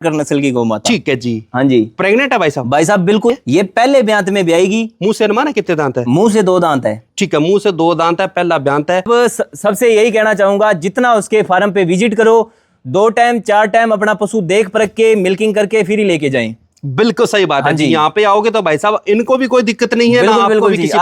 नस्ल की गौ माता। ठीक है जी। हाँ जी। प्रेग्नेंट है भाई साहब? भाई साहब बिल्कुल, ये पहले ब्यांत में ब्याएगी। मुंह से अनुमान है कितने दांत है? मुंह से 2 दांत है। ठीक है, मुंह से 2 दांत है, पहला ब्यांत है। अब सबसे यही कहना चाहूंगा, जितना उसके फार्म पे विजिट करो, 2 टाइम 4 टाइम अपना पशु देख परख के मिल्किंग करके फिर ही लेके जाएं। बिल्कुल सही बात है जी। यहाँ पे आओगे तो भाई साहब इनको भी कोई दिक्कत नहीं है, ना आपको भी किसी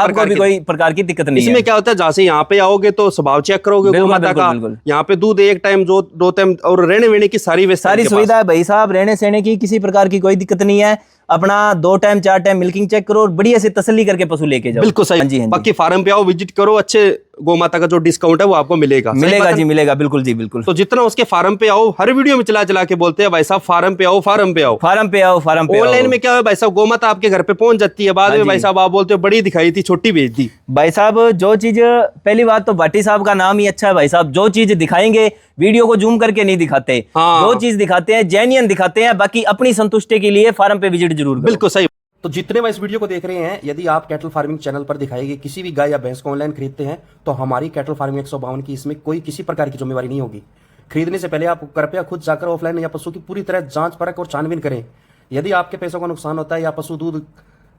प्रकार की दिक्कत नहीं है। इसमें क्या होता है, जहाँ से यहाँ पे आओगे तो स्वभाव चेक करोगे गौ माता का। यहाँ पे दूध 1 टाइम 2 टाइम और रहने वहने की सारी सुविधा है भाई साहब। रहने सहने की किसी प्रकार की कोई दिक्कत नहीं है। अपना 2 टाइम 4 टाइम मिल्किंग चेक करो और बढ़िया से तसल्ली करके पशु लेके जाओ। बिल्कुल सही। हाँ जी, हाँ जी। बाकी फार्म पे आओ, विजिट करो, अच्छे गौ माता का जो डिस्काउंट है वो आपको मिलेगा। मिलेगा जी, मिलेगा, बिल्कुल जी, बिल्कुल। तो जितना उसके फार्म पे आओ, हर वीडियो में चला चला के बोलते हैं भाई साहब फार्म पे आओ, फार्म पे आओ, फार्म पे आओ, फार्म पे। ऑनलाइन में क्या है भाई साहब, गौ माता आपके घर पे पहुंच जाती है, बाद में भाई साहब आप बोलते हो बड़ी दिखाई थी, छोटी भेज दी। भाई साहब जो चीज, पहली बात तो भाटी साहब का नाम ही अच्छा है भाई साहब। जो चीज दिखाएंगे वीडियो को जूम करके नहीं दिखाते। जो चीज दिखाते हैं जेन्युइन दिखाते हैं। बाकी अपनी संतुष्टि के लिए फार्म पे विजिट जरूर करो। बिल्कुल सही। तो जितने भाई इस वीडियो को देख रहे हैं, यदि आप कैटल फार्मिंग चैनल पर दिखाई गई किसी भी गाय या भैंस को ऑनलाइन खरीदते हैं तो हमारी कैटल फार्मिंग 152 की इसमें कोई किसी प्रकार की जिम्मेवारी नहीं होगी। खरीदने से पहले आप कृपया खुद जाकर ऑफलाइन या पशु की पूरी तरह जांच परख और छानबीन करें। यदि आपके पैसों का नुकसान होता है या पशु दूध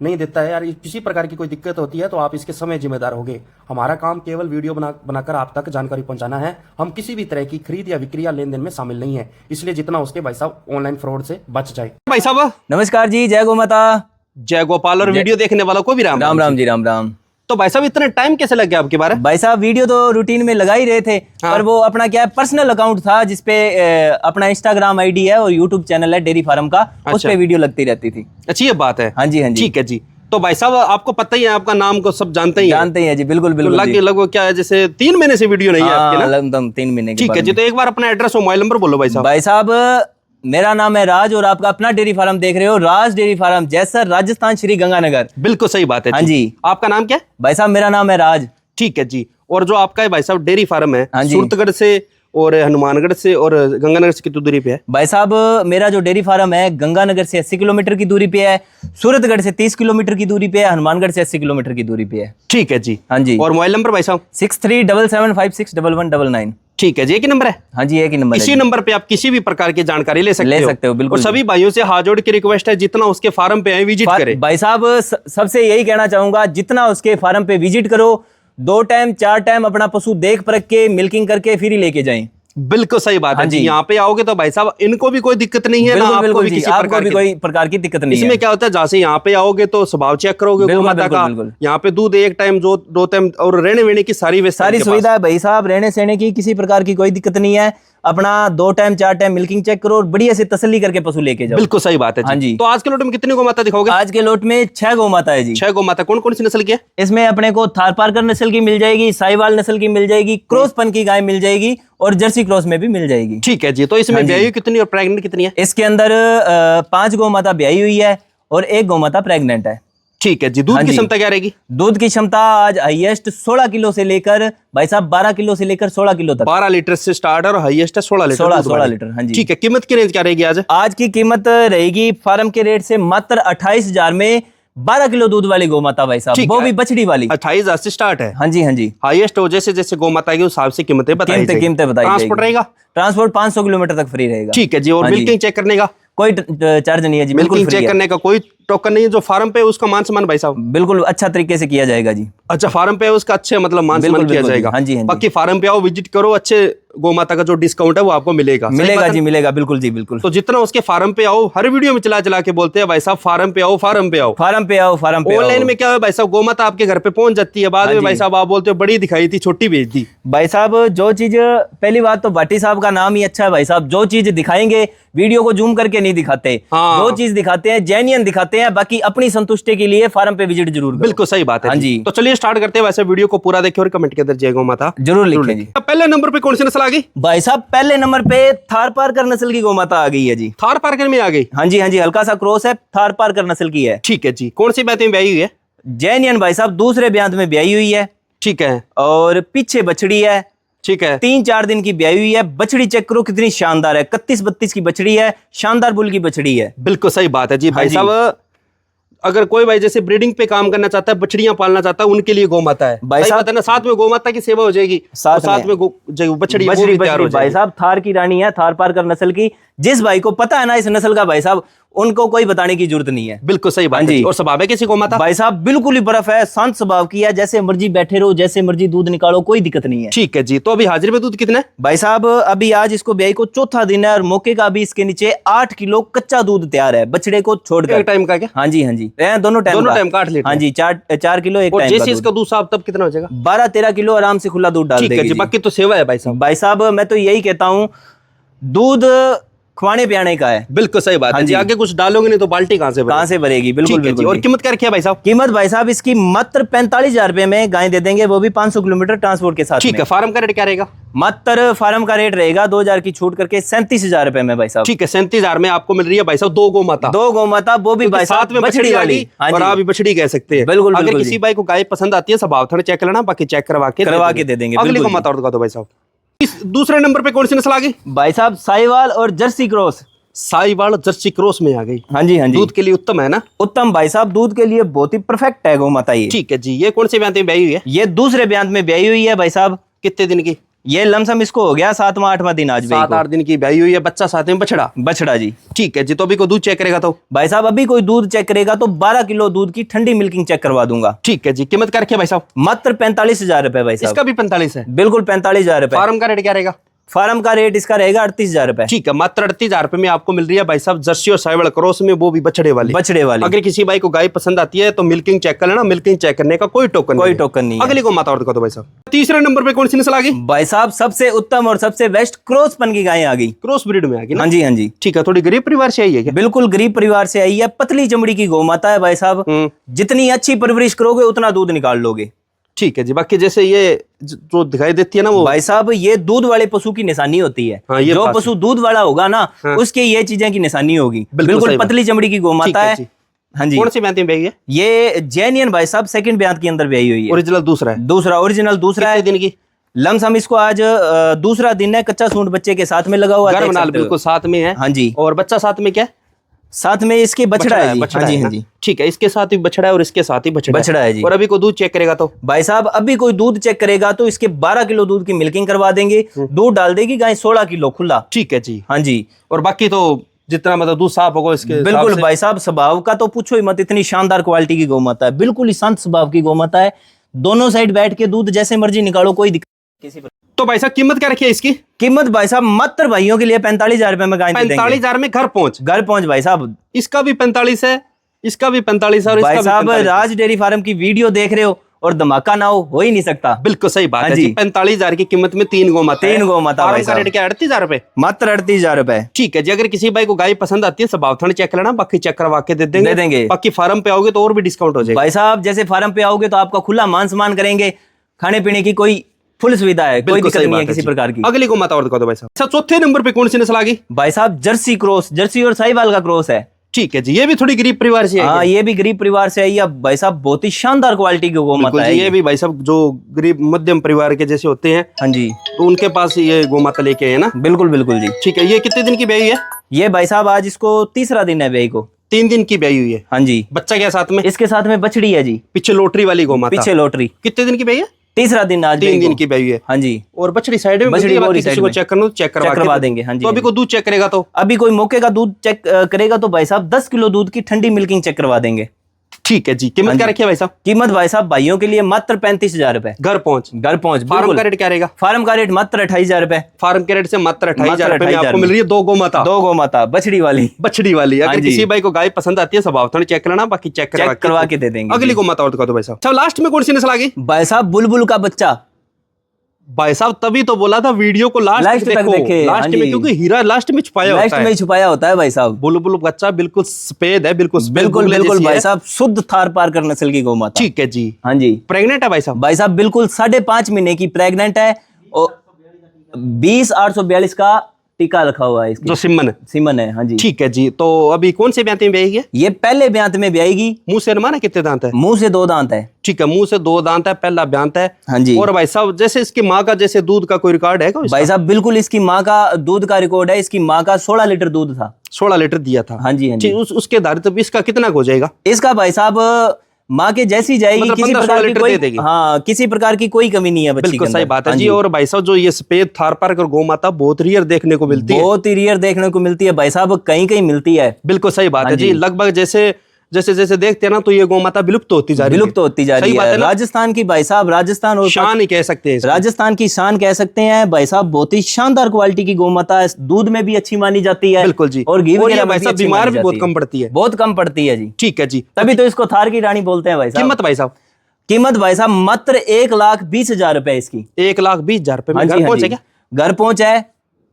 नहीं देता है या किसी प्रकार की कोई दिक्कत होती है तो आप इसके समय जिम्मेदार होंगे। हमारा काम केवल वीडियो बनाकर आप तक जानकारी पहुंचाना है। हम किसी भी तरह की खरीद या बिक्री या लेन देन में शामिल नहीं है, इसलिए जितना उसके भाई साहब ऑनलाइन फ्रॉड से बच जाए। भाई साहब नमस्कार जी, जय गौ माता, जय गोपाल। और वीडियो देखने वालों को भी राम राम राम जी, राम राम। तो भाई साहब इतने टाइम कैसे लग गया आपके बारे? भाई साहब वीडियो तो रूटीन में लगा ही रहे थे। पर वो अपना क्या है, पर्सनल अकाउंट था जिसपे अपना इंस्टाग्राम आईडी है और यूट्यूब चैनल है डेयरी फार्म का। उस पे वीडियो लगती रहती थी। अच्छी ये बात है। हाँ जी, हाँ जी। ठीक है जी। तो भाई साहब आपको पता ही है, आपका नाम को सब जानते ही हैं जी, बिल्कुल बिल्कुल। लगभग क्या है, जैसे 3 महीने से वीडियो नहीं है आपकी ना? लगभग 3 महीने। ठीक है जी। तो एक बार अपना एड्रेस और मोबाइल नंबर बोलो भाई साहब। भाई साहब मेरा नाम है राज और आपका अपना डेयरी फार्म देख रहे हो, राज डेयरी फार्म, जैसर, राजस्थान, श्री गंगानगर। बिल्कुल सही बात है। हाँ जी। आपका नाम क्या है? भाई साहब मेरा नाम है राज। ठीक है जी। और जो आपका है भाई साहब डेयरी फार्म है, हाँ जी, सूरतगढ़ से और हनुमानगढ़ से और गंगानगर से कितनी दूरी पे है? भाई साहब मेरा जो डेयरी फार्म है गंगानगर से 80 किलोमीटर की दूरी पे है, सूरतगढ़ से 30 किलोमीटर की दूरी पे है, हनुमानगढ़ से 80 किलोमीटर की दूरी पे है। ठीक है जी। हाँ जी। और मोबाइल नंबर भाई साहब? 6377561199। ठीक है जी। एक ही नंबर है? हाँ जी, एक ही नंबर। इसी नंबर पे आप किसी भी प्रकार की जानकारी ले सकते हो। बिल्कुल। और सभी भाइयों से हाथ जोड़ के रिक्वेस्ट है, जितना उसके फार्म पे आए विजिट करें। भाई साहब सबसे यही कहना चाहूंगा, जितना उसके फार्म पे विजिट करो, 2 टाइम 4 टाइम अपना पशु देख परख के मिल्किंग करके फिर ही लेके जाएं। बिल्कुल सही बात है जी। यहाँ पे आओगे तो भाई साहब इनको भी कोई दिक्कत नहीं है, ना आपको भी किसी प्रकार की दिक्कत नहीं है। इसमें क्या होता है, जहाँ से यहाँ पे आओगे तो स्वभाव चेक करोगे गौ माता का। यहाँ पे दूध 1 टाइम 2 टाइम और रहने वहने की सारी सुविधा है भाई साहब। रहने सहने की किसी प्रकार की कोई दिक्कत नहीं है। अपना 2 टाइम 4 टाइम मिल्किंग चेक करो और बढ़िया से तसल्ली करके पशु लेके जाओ। बिल्कुल सही बात है। हाँ जी। तो आज के लोट में कितनी गौ माता दिखाओगे? आज के लोट में 6 गौ माता है जी। 6 गौ माता। कौन कौन सी नस्ल की है? इसमें अपने को थारपारकर नस्ल की मिल जाएगी, साहिवाल नस्ल की मिल जाएगी, क्रॉसपन की गाय मिल जाएगी और जर्सी क्रॉस में भी मिल जाएगी। ठीक है जी। तो इसमें ब्याई कितनी और प्रेग्नेंट कितनी है? इसके अंदर 5 गौ माता ब्याई हुई है और 1 गौ माता प्रेग्नेंट है। ठीक है जी। दूध की क्षमता क्या रहेगी? दूध की क्षमता आज हाईएस्ट 16 किलो से लेकर भाई साहब 12 किलो से लेकर 16 किलो तक। 12 लीटर से स्टार्ट और हाईएस्ट है 16 लीटर। 16 लीटर। हाँ जी। ठीक है। कीमत की रेंज क्या रहेगी आज? आज की कीमत रहेगी फार्म के रेट से मात्र 28,000 में 12 किलो दूध वाली गौ माता भाई साहब, वो भी बछड़ी वाली। 28,000 से स्टार्ट है। हाँ जी, हाँ जी। हाईएस्ट हो जैसे जैसे गौ माता की उस हिसाब से कीमतें बताई जाएगी। ट्रांसपोर्ट रहेगा? ट्रांसपोर्ट 500 किलोमीटर तक फ्री रहेगा। ठीक है जी। और मिल्किंग चेक करने का कोई चार्ज नहीं है जी। मिल्किंग चेक करने का कोई टोकन नहीं है। जो फार्म पे उसका मान सम्मान भाई साहब बिल्कुल अच्छा तरीके से किया जाएगा जी। अच्छा, फार्म पे उसका अच्छे मतलब मान सम्मान किया जाएगा। हाँ जी, हाँ जी। बाकी फार्म पे आओ, विजिट करो, अच्छे गौ माता का जो डिस्काउंट है वो आपको मिलेगा। मिलेगा जी, मिलेगा, बिल्कुल जी, बिल्कुल। तो जितना उसके फार्म पे आओ, हर वीडियो में चला चला के बोलते हैं भाई साहब फार्म पे आओ, फार्म पे आओ, फार्म पे आओ, फार्म पे। ऑनलाइन में क्या है भाई साहब, गौ माता आपके घर पे पहुंच जाती है, बाद में भाई साहब आप बोलते हो बड़ी दिखाई थी, छोटी भेज दी। भाई साहब जो चीज, पहली बात तो भाटी साहब का नाम ही अच्छा है भाई साहब। जो चीज दिखाएंगे वीडियो को जूम करके नहीं दिखाते। जो चीज दिखाते हैं जेन्युइन दिखाते हैं। बाकी अपनी संतुष्टि के लिए फार्म पे विजिट जरूर करो। बिल्कुल सही बात है। हाँ जी। तो चलिए स्टार्ट करते हैं। वैसे वीडियो को पूरा देखिए और कमेंट के अंदर जय गौ माता जरूर लिखें जी। पहले नंबर पे कौन सी नस्ल आ गई भाई साहब? पहले नंबर पे थारपारकर नस्ल की गौ माता आ गई है जी। थारपारकर में आ गई? हाँ जी, हाँ जी। हल्का सा क्रॉस है, थारपारकर नस्ल की है। ठीक है जी। कौन सी ब्यात में ब्याई हुई है? जेन्युइन भाई साहब, दूसरे ब्यांत में ब्याई हुई है। ठीक है। और पीछे बछड़ी है। ठीक है। 3-4 दिन की ब्याई हुई है। बछड़ी चेक करो कितनी शानदार है, 31-32 की बछड़ी है, शानदार बुल की बछड़ी है। बिल्कुल सही बात है जी। भाई साहब अगर कोई भाई जैसे ब्रीडिंग पे काम करना चाहता है, बछड़ियां पालना चाहता है, उनके लिए गौ माता है भाई साहब, ना, साथ में गौ माता की सेवा हो जाएगी, साथ में बछड़ी तैयार हो जाएगी। भाई साहब थार की रानी है, थार पारकर नस्ल की। जिस भाई को पता है ना इस नस्ल का, भाई साहब उनको कोई बताने की जरूरत नहीं है। बिल्कुल सही बात है। और स्वभाव है कैसी गौ माता? भाई साहब बिल्कुल ही बर्फ है, शांत स्वभाव की है, जैसे मर्जी बैठे रहो, जैसे मर्जी दूध निकालो, कोई दिक्कत नहीं है। ठीक है जी। तो अभी हाजिर में दूध कितना है भाई साहब? अभी आज इसको ब्याई को चौथा दिन है और मौके का अभी इसके नीचे 8 किलो कच्चा दूध तैयार है, बछड़े को छोड़कर। एक टाइम का क्या? हाँ जी, हाँ जी, दोनों टाइम का 8 लीटर। हाँ जी, 4 किलो एक टाइम। जैसे इसका दूध साहब तब कितना हो जाएगा? 12-13 किलो आराम से खुला दूध डाल देगी। बाकी तो सेवा है भाई साहब। भाई साहब मैं तो यही कहता हूँ, दूध खुआने पियाने का है। बिल्कुल सही बात है जी। आगे कुछ डालोगे नहीं तो बाल्टी कहाँ से भरेगी? बिल्कुल बिल्कुल। और कीमत क्या रखी है भाई साहब? कीमत भाई साहब इसकी मात्र 45,000 रुपए में गाय दे देंगे, वो भी 500 किलोमीटर ट्रांसपोर्ट के साथ। ठीक है। फार्म का रेट क्या रहेगा? मात्र फार्म का रेट रहेगा 2,000 की छूट करके 37,000 रुपए में भाई साहब। ठीक है। 37,000 में आपको मिल रही है भाई साहब 2 गौ माता। वो भी भाई साथ में बछड़ी वाली, और आप भी बछड़ी कह सकते हैं। बिल्कुल। अगर किसी भाई को गाय पसंद आती है, स्वभाव थोड़ा चेक करना, बाकी चेक करवा के दे देंगे। अगली गौ माता और दिखा दो भाई साहब। इस दूसरे नंबर पे कौन सी नस्ल आ गई भाई साहब? साहिवाल और Jersey cross. Sahiwal Jersey cross में आ गई। हाँ जी, हाँ जी। दूध के लिए उत्तम है ना? उत्तम भाई साहब, दूध के लिए बहुत ही परफेक्ट है गौ माता ये। ठीक है जी। ये कौन से ब्याह में ब्याही हुई है? ये दूसरे ब्याह में ब्याही हुई है भाई साहब। कितने दिन की? ये लमसम इसको हो गया 7वां-8वां दिन आज। 7-8 दिन की ब्याही हुई है, बच्चा साथ में बछड़ा जी। ठीक है जी। तो अभी को दूध चेक करेगा तो भाई साहब अभी कोई दूध चेक करेगा तो 12 किलो दूध की ठंडी मिल्किंग चेक करवा दूंगा। ठीक है जी। कीमत क्या रखी है भाई साहब? मात्र 45,000 रुपए भाई साहब। इसका भी 45 है? बिल्कुल 45,000 रुपए। फार्म का रेट क्या रहेगा? फार्म का रेट इसका रहेगा 38,000 रुपए। ठीक है। मात्र 38,000 रुपए में आपको मिल रही है भाई साहब जर्सी और साहिवाल क्रॉस में, वो भी बछड़े वाली। अगर किसी भाई को गाय पसंद आती है तो मिल्किंग चेक कर लेना, मिल्किंग चेक करने का कोई टोकन नहीं। अगली को माता और दिखा दो भाई साहब। तीसरे नंबर पे कौन सी नस्ल आ गई भाई साहब? सबसे उत्तम और सबसे बेस्ट क्रॉसपन की गाय आ गई। क्रॉस ब्रीड में आ गई? हाँ जी, हाँ जी। ठीक है। थोड़ी गरीब परिवार से आई है क्या? बिल्कुल गरीब परिवार से आई है, पतली चमड़ी की गौ माता है भाई साहब। जितनी अच्छी परवरिश करोगे उतना दूध निकाल लोगे। ठीक है जी। बाकी जैसे ये जो दिखाई देती है ना, वो भाई साहब ये दूध वाले पशु की निशानी होती है। हाँ, जो पशु दूध वाला होगा ना, उसके ये चीजें की निशानी होगी। बिल्कुल पतली चमड़ी की गौ माता है। हाँ जी। कौन सी ब्याह में ब्याही है? ये जैनियन भाई साहब सेकंड ब्याह के अंदर ब्याही हुई है। ओरिजिनल दूसरा है? दूसरा ओरिजिनल दूसरा है। दिन की? लमसम इसको आज दूसरा दिन है, कच्चा सूंड बच्चे के साथ में लगा हुआ है। बिल्कुल साथ में है। हाँ जी। और बच्चा साथ में क्या? साथ में इसके बछड़ा है जी। हाँ जी, हाँ जी। ठीक है। इसके साथ ही बछड़ा है और इसके साथ ही बछड़ा है जी। और अभी को दूध चेक करेगा तो भाई साहब अभी कोई दूध चेक करेगा तो इसके 12 किलो दूध की मिल्किंग करवा देंगे। दूध डाल देगी गाय 16 किलो खुला। ठीक है जी। हाँ जी। और बाकी तो जितना मतलब दूध साफ होगा इसके बिल्कुल भाई साहब। स्वभाव का तो पूछो ही मत, इतनी शानदार क्वालिटी की गौ माता है, बिल्कुल ही शांत स्वभाव की गौ माता है। दोनों साइड बैठ के दूध जैसे मर्जी निकालो, कोई दिक्कत किसी पर। तो भाई साहब कीमत क्या रखी है इसकी? कीमत भाई साहब मात्र भाइयों के लिए 45,000 रुपए में गाय दे देंगे। 45,000 में घर पहुंच भाई साहब। इसका भी 45 है, इसका भी 45 है और भाई साहब राज डेयरी फार्म की वीडियो देख रहे हो और धमाका ना हो ही नहीं सकता। बिल्कुल सही बात है जी। 45,000 की कीमत में 3 गौ माता। 3 गौ माता भाई साहब। रेट क्या? 38,000 रुपए? मात्र 38,000 रुपए। ठीक है जी। अगर किसी भाई को गाय पसंद आती है, स्वभाव थोड़ा चेक करना, बाकी चेक करवा के दे देंगे। बाकी फार्म पे आओगे तो और भी डिस्काउंट हो जाएगा। भाई साहब जैसे फार्म पे आओगे तो आपका खुला मान सम्मान करेंगे, खाने पीने की कोई फुल सुविधा है, कोई दिक्कत नहीं है किसी प्रकार की। अगली को माता और दिखा दो भाई साहब। चौथे नंबर पे कौन सी नस्ल आ गई भाई साहब? जर्सी क्रॉस, जर्सी और साहिवाल का क्रॉस है। ठीक है जी। ये भी थोड़ी गरीब परिवार से है? हाँ ये भी गरीब परिवार से आई है भाई साहब, बहुत ही शानदार क्वालिटी की गौ माता है। ये भी भाई साहब जो गरीब मध्यम परिवार के जैसे होते हैं, हाँ जी, तो उनके पास ये गौ माता लेके आए ना? बिल्कुल बिल्कुल जी। ठीक है। ये कितने दिन की ब्याही है? ये भाई साहब आज इसको तीसरा दिन है ब्याही को। 3 दिन की ब्याही हुई है? हाँ जी। बच्चा क्या साथ में? इसके साथ में बछड़ी है जी, पीछे लोटरी वाली गौ माता। पीछे लोटरी। कितने दिन की ब्याही है? तीसरा दिन आज 3 दिन की ब्याही है। हाँ जी। और बछड़ी साइड में, बछड़ी किसी को चेक करना तो चेक करवा देंगे। हाँ जी। तो अभी को दूध चेक करेगा तो अभी कोई मौके का दूध चेक करेगा तो भाई साहब 10 किलो दूध की ठंडी मिल्किंग चेक करवा देंगे। ठीक है जी। कीमत क्या रखी है भाई साहब? कीमत भाई साहब भाइयों के लिए मात्र 35,000 रुपए। घर पहुंच। फार्म का रेट क्या रहेगा? फार्म का रेट मात्र 28,000 रुपए। फार्म के रेट से मात्र 28,000 रुपए में आपको मिल रही है 2 गौ माता। बछड़ी वाली। अगर किसी भाई को गाय पसंद आती है, स्वभाव थोड़ा चेक करना, बाकी चेक करवा के दे देंगे। अगली गौ माता और दिखा दो भाई साहब। लास्ट में कौन सी नस्ल आ गई भाई साहब? बुलबुल का बच्चा। भाई साहब तभी तो बोला था वीडियो को लास्ट तक देखे। लास्ट में, क्योंकि हीरा लास्ट में छुपाया होता है भाई साहब। बुलबुल बच्चा बिल्कुल सफेद है, बिल्कुल भाई साहब शुद्ध थार पारकर नस्ल की गौ माता। ठीक है जी। हाँ जी। प्रेग्नेंट है भाई साहब? भाई साहब बिल्कुल 5.5 महीने की प्रेग्नेंट है और 20,842 का टीका लिखा हुआ है इसके, जो सिमन सिमन है। हाँ जी, ठीक है जी। तो अभी कौन से ब्याते में ब्याई है? ये पहले ब्यांत में ब्याएगी। मुंह से माना कितने दांत है? मुंह से 2 दांत है। ठीक है, मुंह से 2 दांत है, पहला ब्यांत है। हाँ जी। और भाई साहब जैसे इसकी माँ का जैसे दूध का कोई रिकॉर्ड है क्या इसका? भाई साहब बिल्कुल इसकी माँ का दूध का रिकॉर्ड है। इसकी माँ का 16 लीटर दूध था। 16 लीटर दिया था। हाँ जी, हाँ जी। उसके आधारित तो इसका कितना हो जाएगा? इसका भाई साहब माँ के जैसी जाएगी, मतलब किसी 15-16 प्रकार की लीटर कोई, दे देगी। हाँ, किसी प्रकार की कोई कमी नहीं है बच्ची बिल्कुल के सही अंदर। बात है हाँ जी। और भाई साहब जो ये सफेद थारपारकर गौ माता बहुत रियर देखने को मिलती है, बहुत ही रियर देखने को मिलती है भाई साहब, कहीं कहीं मिलती है। बिल्कुल सही बात हाँ है जी। जी। लगभग जैसे जैसे जैसे देखते हैं ना, तो ये गौ माता विलुप्त होती जा रही है। विलुप्त होती जा रही सही बात है। है ना? राजस्थान की भाई साहब, राजस्थान और शान ही कह सकते हैं इसको। राजस्थान की शान कह सकते हैं भाई साहब। बहुत ही शानदार क्वालिटी की गौ माता है। दूध में भी अच्छी मानी जाती है। बिल्कुल जी। और घी और ये वगैरह में भाई भी साहब अच्छी बीमार मानी भी बहुत जाती है। कम पड़ती है। बहुत कम पड़ती है जी। ठीक है जी। तभी तो इसको थार की रानी बोलते हैं भाई साहब। कीमत भाई साहब? कीमत भाई साहब मात्र 1,20,000 रुपए इसकी। 1,20,000 रुपए में हाँ घर जी, हाँ पहुंचे जी। क्या? घर पहुंचा है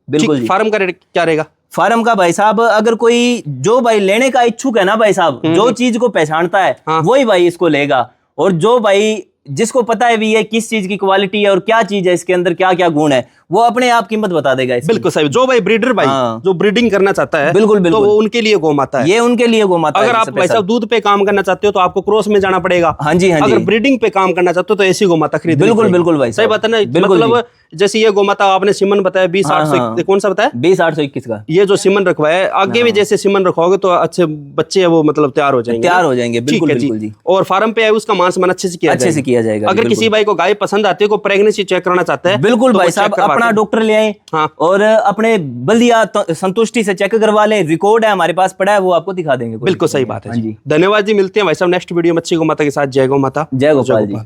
बिल्कुल जी। फार्म का रेट क्या रहेगा? फार्म का भाई साहब अगर कोई जो भाई लेने का इच्छुक है ना भाई साहब, जो चीज को पहचानता है हाँ। वही भाई इसको लेगा। और जो भाई जिसको पता है भी ये किस चीज की क्वालिटी है और क्या चीज है इसके अंदर, क्या क्या गुण है, वो अपने आप कीमत बता देगा इसकी। बिल्कुल सही। जो भाई ब्रीडर भाई हाँ। जो ब्रीडिंग करना चाहता है, बिल्कुल, बिल्कुल। तो वो उनके लिए गौ माता है। ये उनके लिए गौ माता है अगर आप भाई साहब दूध पे काम करना चाहते हो तो आपको क्रॉस में जाना पड़ेगा। हाँ जी, हाँ जी। अगर ब्रीडिंग पे काम करना चाहते हो तो ऐसी गौ माता खरीद। बिल्कुल, बिल्कुल भाई सही साहब। बात है ना? बिल्कुल मतलब जैसे ये गौ माता आपने सिमन बताया 20,800, हाँ। कौन सा बताया? 20,821 का। ये जो सिमन रखवाया है, आगे भी जैसे सिमन रखवाओगे तो अच्छे बच्चे है वो मतलब तैयार हो जाएंगे। तैयार हो जाएंगे, ठीक बिल्कुल है बिल्कुल जी। और फार्म पे है उसका मान सम्मान अच्छे से किया अच्छे से किया जाएगा। अगर किसी भाई को गाय पसंद आती है, को प्रेगनेंसी चेक करना चाहता है, बिल्कुल तो भाई वो साहब चेक करवाते अपना हैं। डॉक्टर ले आए हाँ। और अपने बल्दिया संतुष्टि से चेक करवा लें। रिकॉर्ड है हमारे पास पड़ा है, वो आपको दिखा देंगे। बिल्कुल सही बात है हाँ जी। जी। धन्यवाद जी। मिलते हैं भाई साहब नेक्स्ट वीडियो में अच्छी गौ माता के साथ। जय गौ माता। जय गोपाल जी।